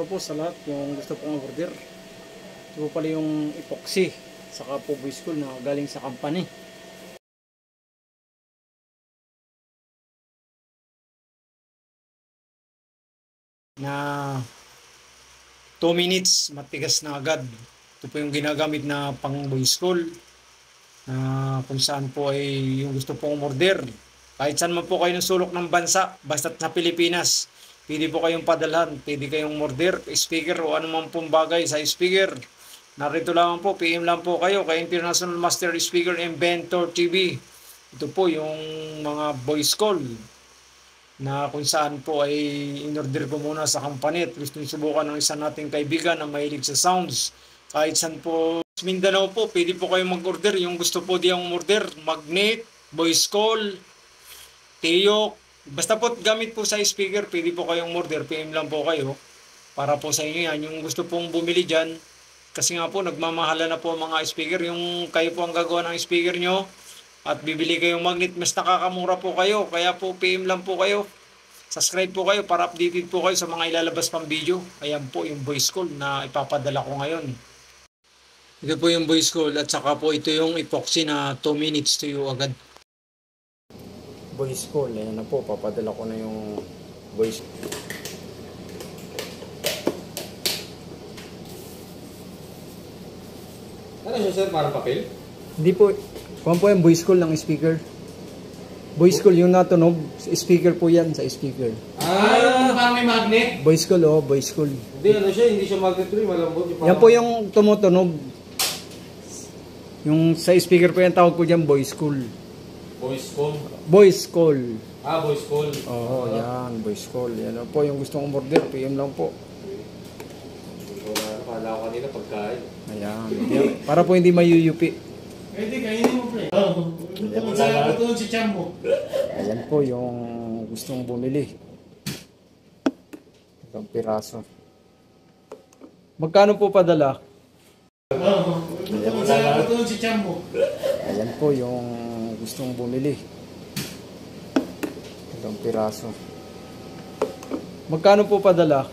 po sa lahat yung gusto pong order. Ito po pala yung epoxy saka po voice cool na galing sa company. Na 2 minutes matigas na agad. Ito po yung ginagamit na pang voice cool na kung saan po ay yung gusto pong order. Kahit saan man po kayo ng sulok ng bansa, basta't sa Pilipinas, pwede po kayong padalhan, pwede kayong order, speaker o anumang pong bagay sa speaker. Narito lang po, PM lang po kayo kay International Master Speaker Inventor TV. Ito po yung mga voice call na kung saan po ay in-order ko muna sa company at gusto subukan ng isa nating kaibigan na mahilig sa sounds. Kahit saan po, Mindanao po, pwede po kayong mag-order. Yung gusto po diyang order, magnet, voice call, tiyok. Basta po gamit po sa speaker, pwede po kayong order. PM lang po kayo para po sa inyo yan. Yung gusto pong bumili dyan, kasi nga po nagmamahala na po mga speaker. Yung kayo po ang gagawa ng speaker nyo at bibili kayong magnet, mas nakakamura po kayo. Kaya po PM lang po kayo. Subscribe po kayo para updated po kayo sa mga ilalabas pang video. Ayan po yung voice call na ipapadala ko ngayon. Ito po yung voice call at saka po ito yung epoxy na 2 minutes to you agad. Voice call, ayan na po, papadala ko na yung voice call. Ano siya sir, parang papel? Hindi po, kung po yung voice call ng speaker. Voice call yung natunog, speaker po yan sa speaker. Parang may magnet? Voice call, oh, voice call. Hindi, ano siya, hindi siya magnet rin, malambot. Yan po yung tumutunog. Yung sa speaker po yan, tawag po dyan voice call. Voice call? Voice call. Voice call. Oo, yan, voice call. Yan po yung gustong order, PM lang po. Kala ko kanina pagkain. Ayan. Para po hindi mayuyupi. Pwede, kainin mo pre. Oo. Si Chambo. Ayan po yung gustong bumili. Itong piraso. Magkano po padala? Si Chambo. Ayan po yung gustong bumili. Itong piraso. Magkano po padala?